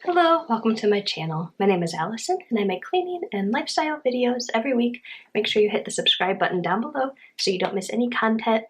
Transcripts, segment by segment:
Hello, welcome to my channel. My name is Allison and I make cleaning and lifestyle videos every week. Make sure you hit the subscribe button down below so you don't miss any content.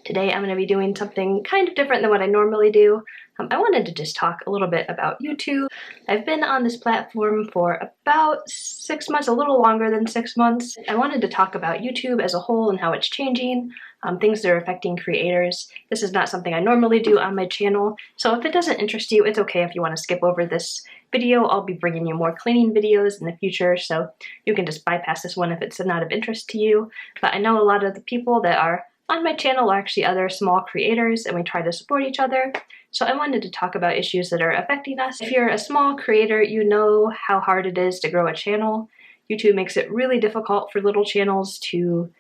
Today I'm going to be doing something kind of different than what I normally do. I wanted to just talk a little bit about YouTube. I've been on this platform for about 6 months, a little longer than 6 months. I wanted to talk about YouTube as a whole and how it's changing, things that are affecting creators. This is not something I normally do on my channel, so if it doesn't interest you, it's okay if you want to skip over this video. I'll be bringing you more cleaning videos in the future, so you can just bypass this one if it's not of interest to you. But I know a lot of the people that are on my channel are actually other small creators, and we try to support each other. So I wanted to talk about issues that are affecting us. If you're a small creator, you know how hard it is to grow a channel. YouTube makes it really difficult for little channels to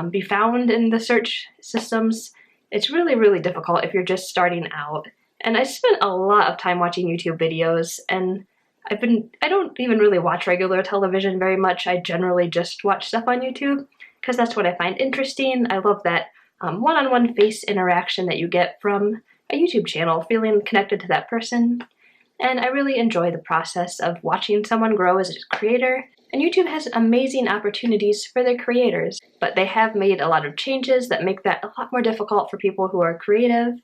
be found in the search systems. It's really, really difficult if you're just starting out. And I spent a lot of time watching YouTube videos, and I don't even really watch regular television very much. I generally just watch stuff on YouTube because that's what I find interesting. I love that one-on-one face interaction that you get from a YouTube channel, feeling connected to that person. And I really enjoy the process of watching someone grow as a creator. And YouTube has amazing opportunities for their creators, but they have made a lot of changes that make that a lot more difficult for people who are creative.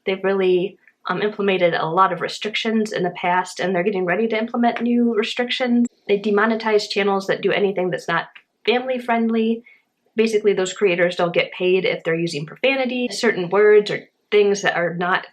They've really implemented a lot of restrictions in the past, and they're getting ready to implement new restrictions. They demonetize channels that do anything that's not family friendly. Basically, those creators don't get paid if they're using profanity, certain words, or things that are not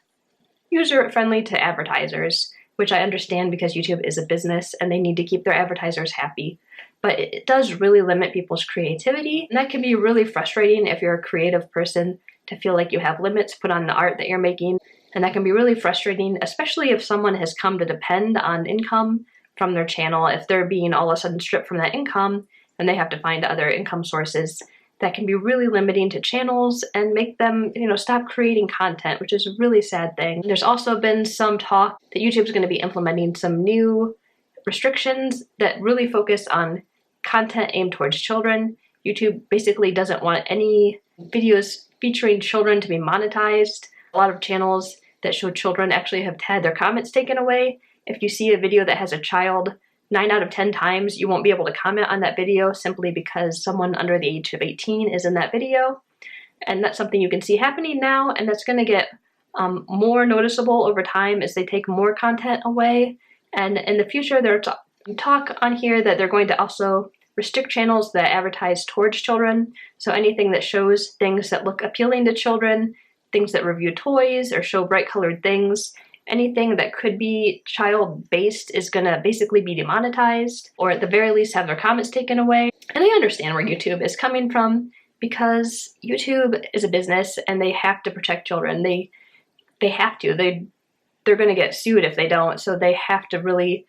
user-friendly to advertisers, which I understand because YouTube is a business and they need to keep their advertisers happy. But it does really limit people's creativity, and that can be really frustrating if you're a creative person to feel like you have limits put on the art that you're making. And that can be really frustrating, especially if someone has come to depend on income from their channel. If they're being all of a sudden stripped from that income, and they have to find other income sources, that can be really limiting to channels and make them, stop creating content, which is a really sad thing. There's also been some talk that YouTube is going to be implementing some new restrictions that really focus on content aimed towards children. YouTube basically doesn't want any videos featuring children to be monetized. A lot of channels that show children actually have had their comments taken away. If you see a video that has a child, 9 out of 10 times you won't be able to comment on that video simply because someone under the age of 18 is in that video. And that's something you can see happening now, and that's going to get more noticeable over time as they take more content away. And in the future, there's talk on here that they're going to also restrict channels that advertise towards children. So anything that shows things that look appealing to children, things that review toys or show bright colored things, anything that could be child-based is going to basically be demonetized, or at the very least have their comments taken away. And I understand where YouTube is coming from, because YouTube is a business and they have to protect children. They have to. They're going to get sued if they don't, so they have to really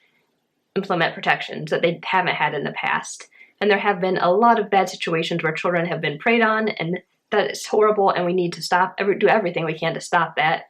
implement protections that they haven't had in the past. And there have been a lot of bad situations where children have been preyed on, and that is horrible, and we need to do everything we can to stop that.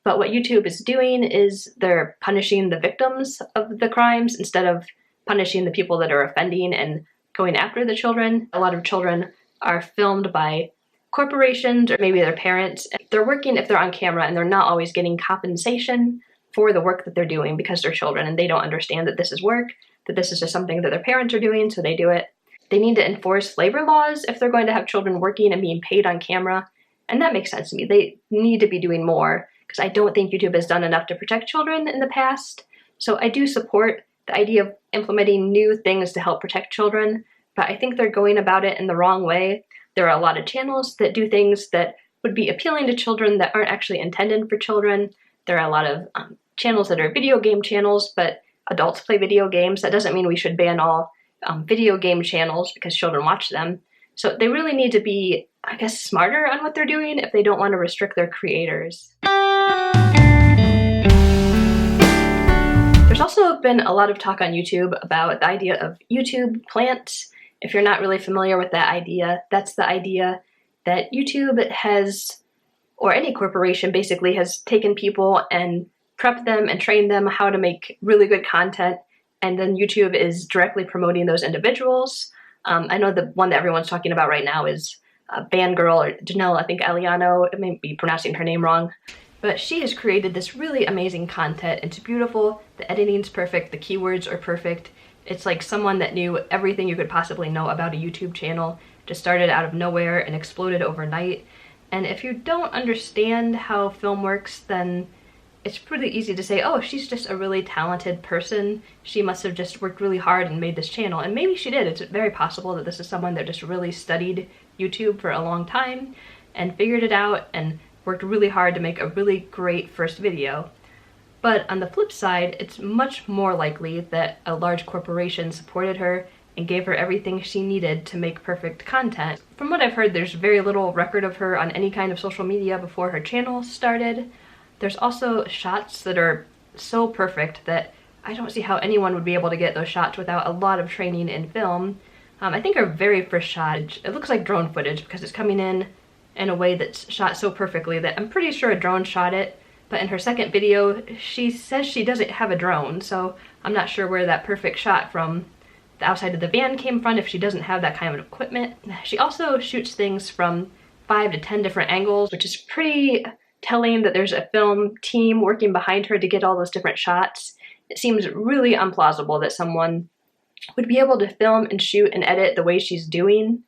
But what YouTube is doing is they're punishing the victims of the crimes instead of punishing the people that are offending and going after the children. A lot of children are filmed by corporations or maybe their parents. They're working if they're on camera, and they're not always getting compensation for the work that they're doing because they're children and they don't understand that this is work, that this is just something that their parents are doing, so they do it. They need to enforce labor laws if they're going to have children working and being paid on camera, and that makes sense to me. They need to be doing more, because I don't think YouTube has done enough to protect children in the past. So I do support the idea of implementing new things to help protect children, but I think they're going about it in the wrong way. There are a lot of channels that do things that would be appealing to children that aren't actually intended for children. There are a lot of channels that are video game channels, but adults play video games. That doesn't mean we should ban all video game channels because children watch them. So they really need to be, I guess, smarter on what they're doing if they don't want to restrict their creators. There's also been a lot of talk on YouTube about the idea of YouTube plants. If you're not really familiar with that idea, that's the idea that YouTube has, or any corporation basically, has taken people and prepped them and trained them how to make really good content, and then YouTube is directly promoting those individuals. I know the one that everyone's talking about right now is fangirl, or Janelle, I think Aliano, I may be pronouncing her name wrong. But she has created this really amazing content. It's beautiful, the editing's perfect, the keywords are perfect. It's like someone that knew everything you could possibly know about a YouTube channel, just started out of nowhere and exploded overnight. And if you don't understand how film works, then it's pretty easy to say, oh, she's just a really talented person. She must have just worked really hard and made this channel. And maybe she did. It's very possible that this is someone that just really studied YouTube for a long time and figured it out and worked really hard to make a really great first video. But on the flip side, it's much more likely that a large corporation supported her and gave her everything she needed to make perfect content. From what I've heard, there's very little record of her on any kind of social media before her channel started. There's also shots that are so perfect that I don't see how anyone would be able to get those shots without a lot of training in film. I think her very first shot, it looks like drone footage because it's coming in a way that's shot so perfectly that I'm pretty sure a drone shot it. But in her second video, she says she doesn't have a drone, so I'm not sure where that perfect shot from the outside of the van came from if she doesn't have that kind of equipment. She also shoots things from 5 to 10 different angles, which is pretty telling that there's a film team working behind her to get all those different shots. It seems really implausible that someone would be able to film and shoot and edit the way she's doing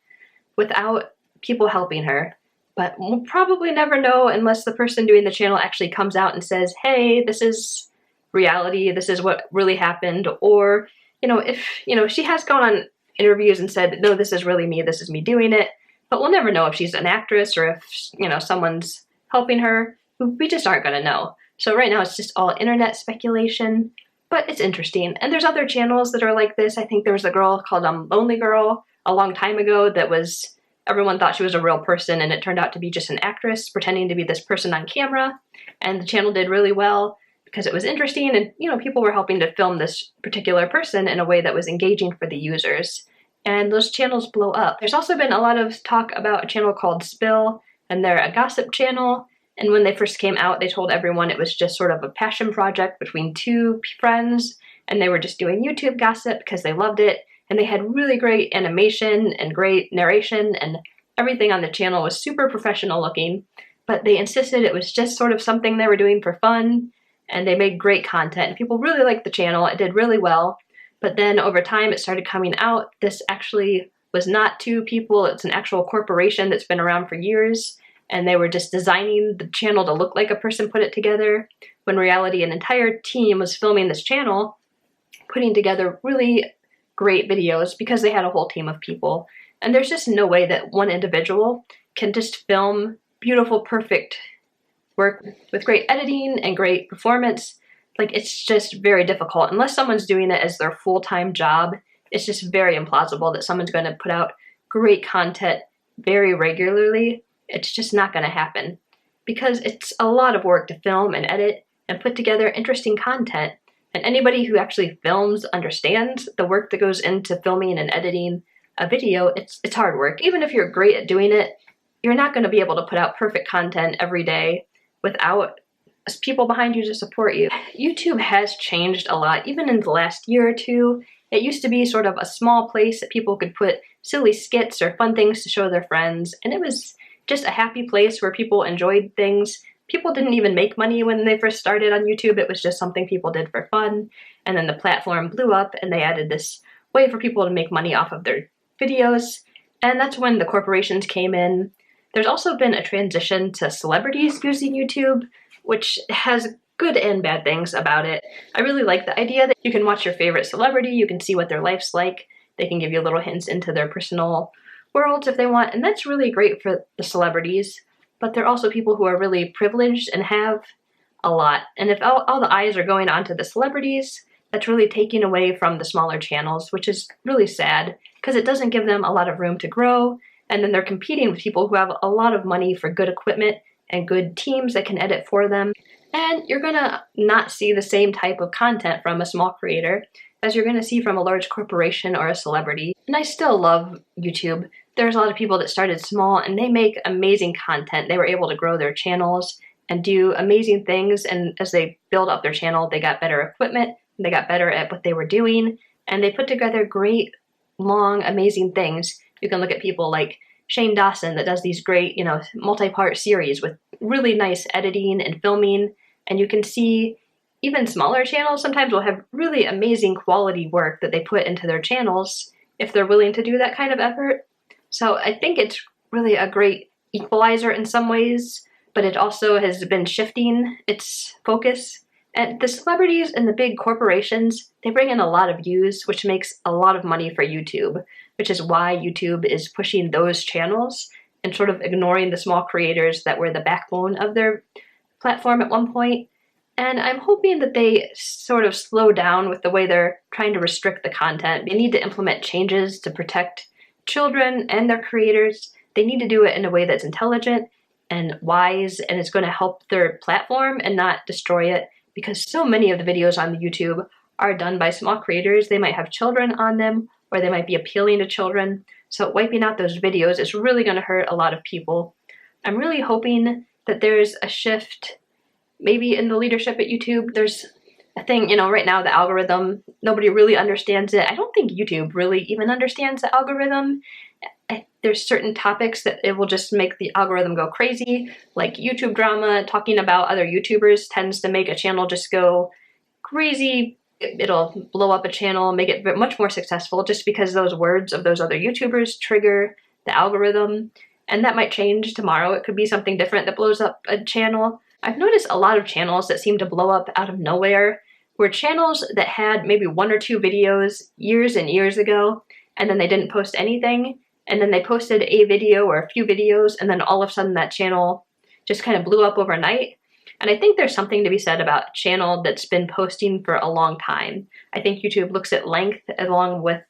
without people helping her. But we'll probably never know unless the person doing the channel actually comes out and says, hey, this is reality, this is what really happened. Or, if, she has gone on interviews and said, no, this is really me, this is me doing it. But we'll never know if she's an actress or if, someone's helping her. We just aren't gonna know. So right now it's just all internet speculation, but it's interesting. And there's other channels that are like this. I think there was a girl called Lonely Girl a long time ago that was, everyone thought she was a real person and it turned out to be just an actress pretending to be this person on camera. And the channel did really well because it was interesting and, people were helping to film this particular person in a way that was engaging for the users. And those channels blow up. There's also been a lot of talk about a channel called Spill, and they're a gossip channel. And when they first came out, they told everyone it was just sort of a passion project between two friends, and they were just doing YouTube gossip because they loved it. And they had really great animation and great narration, and everything on the channel was super professional looking. But they insisted it was just sort of something they were doing for fun, and they made great content. People really liked the channel. It did really well. But then over time, it started coming out. This actually was not two people. It's an actual corporation that's been around for years. And they were just designing the channel to look like a person put it together, when in reality an entire team was filming this channel, putting together really great videos because they had a whole team of people. And there's just no way that one individual can just film beautiful, perfect work with great editing and great performance. Like, it's just very difficult. Unless someone's doing it as their full-time job, it's just very implausible that someone's going to put out great content very regularly. It's just not going to happen because it's a lot of work to film and edit and put together interesting content. And anybody who actually films understands the work that goes into filming and editing a video. It's hard work. Even if you're great at doing it, you're not going to be able to put out perfect content every day without people behind you to support you. YouTube has changed a lot, even in the last year or two. It used to be sort of a small place that people could put silly skits or fun things to show their friends, and it was just a happy place where people enjoyed things. People didn't even make money when they first started on YouTube. It was just something people did for fun. And then the platform blew up and they added this way for people to make money off of their videos. And that's when the corporations came in. There's also been a transition to celebrities using YouTube, which has good and bad things about it. I really like the idea that you can watch your favorite celebrity, you can see what their life's like, they can give you little hints into their personal worlds if they want, and that's really great for the celebrities. But there are also people who are really privileged and have a lot. And if all the eyes are going onto the celebrities, that's really taking away from the smaller channels, which is really sad because it doesn't give them a lot of room to grow. And then they're competing with people who have a lot of money for good equipment and good teams that can edit for them. And you're gonna not see the same type of content from a small creator as you're gonna see from a large corporation or a celebrity. And I still love YouTube. There's a lot of people that started small and they make amazing content. They were able to grow their channels and do amazing things, and as they build up their channel, they got better equipment, they got better at what they were doing, and they put together great, long, amazing things. You can look at people like Shane Dawson that does these great, multi-part series with really nice editing and filming. And you can see even smaller channels sometimes will have really amazing quality work that they put into their channels if they're willing to do that kind of effort. So I think it's really a great equalizer in some ways, but it also has been shifting its focus. And the celebrities and the big corporations, they bring in a lot of views, which makes a lot of money for YouTube, which is why YouTube is pushing those channels and sort of ignoring the small creators that were the backbone of their platform at one point. And I'm hoping that they sort of slow down with the way they're trying to restrict the content. They need to implement changes to protect children and their creators. They need to do it in a way that's intelligent and wise, and it's going to help their platform and not destroy it, because so many of the videos on YouTube are done by small creators. They might have children on them, or they might be appealing to children. So wiping out those videos is really going to hurt a lot of people. I'm really hoping that there's a shift maybe in the leadership at YouTube. There's a thing, right now the algorithm, nobody really understands it. I don't think YouTube really even understands the algorithm. There's certain topics that it will just make the algorithm go crazy, like YouTube drama. Talking about other YouTubers tends to make a channel just go crazy. It'll blow up a channel, make it much more successful just because those words of those other YouTubers trigger the algorithm. And that might change tomorrow. It could be something different that blows up a channel. I've noticed a lot of channels that seem to blow up out of nowhere were channels that had maybe 1 or 2 videos years and years ago, and then they didn't post anything, and then they posted a video or a few videos, and then all of a sudden that channel just kind of blew up overnight. And I think there's something to be said about a channel that's been posting for a long time. I think YouTube looks at length along with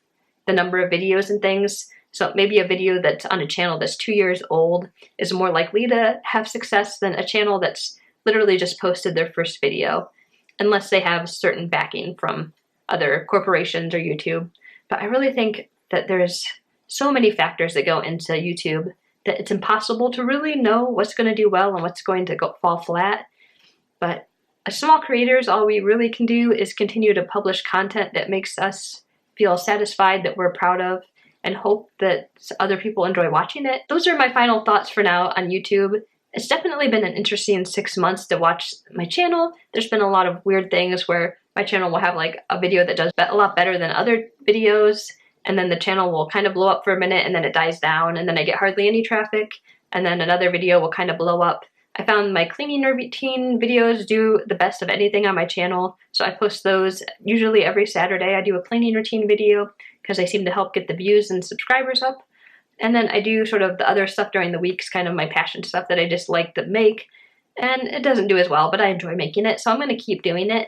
the number of videos and things. So maybe a video that's on a channel that's 2 years old is more likely to have success than a channel that's literally just posted their first video, unless they have certain backing from other corporations or YouTube. But I really think that there's so many factors that go into YouTube that it's impossible to really know what's going to do well and what's going to fall flat. But as small creators, all we really can do is continue to publish content that makes us feel satisfied, that we're proud of, and hope that other people enjoy watching it. Those are my final thoughts for now on YouTube. It's definitely been an interesting 6 months to watch my channel. There's been a lot of weird things where my channel will have like a video that does a lot better than other videos, and then the channel will kind of blow up for a minute and then it dies down, and then I get hardly any traffic, and then another video will kind of blow up. I found my cleaning routine videos do the best of anything on my channel, so I post those usually every Saturday. I do a cleaning routine video because they seem to help get the views and subscribers up. And then I do sort of the other stuff during the weeks, kind of my passion stuff that I just like to make. And it doesn't do as well, but I enjoy making it, so I'm going to keep doing it.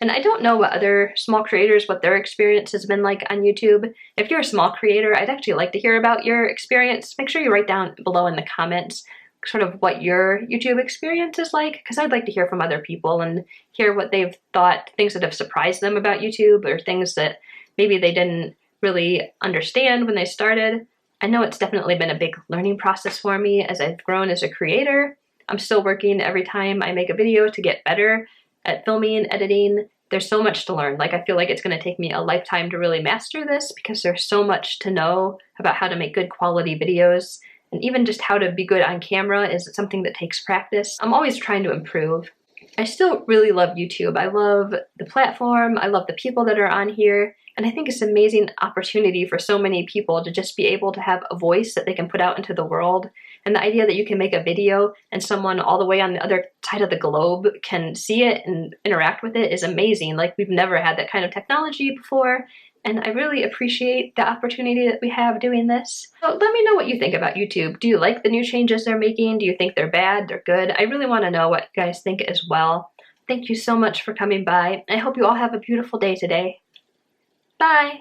And I don't know what other small creators, what their experience has been like on YouTube. If you're a small creator, I'd actually like to hear about your experience. Make sure you write down below in the comments sort of what your YouTube experience is like, because I'd like to hear from other people and hear what they've thought, things that have surprised them about YouTube, or things that maybe they didn't really understand when they started. I know it's definitely been a big learning process for me as I've grown as a creator. I'm still working every time I make a video to get better at filming, editing. There's so much to learn. Like, I feel like it's going to take me a lifetime to really master this, because there's so much to know about how to make good quality videos. And even just how to be good on camera is something that takes practice. I'm always trying to improve. I still really love YouTube. I love the platform. I love the people that are on here. And I think it's an amazing opportunity for so many people to just be able to have a voice that they can put out into the world. And the idea that you can make a video and someone all the way on the other side of the globe can see it and interact with it is amazing. Like, we've never had that kind of technology before. And I really appreciate the opportunity that we have doing this. So let me know what you think about YouTube. Do you like the new changes they're making? Do you think they're bad? They're good? I really want to know what you guys think as well. Thank you so much for coming by. I hope you all have a beautiful day today. Bye!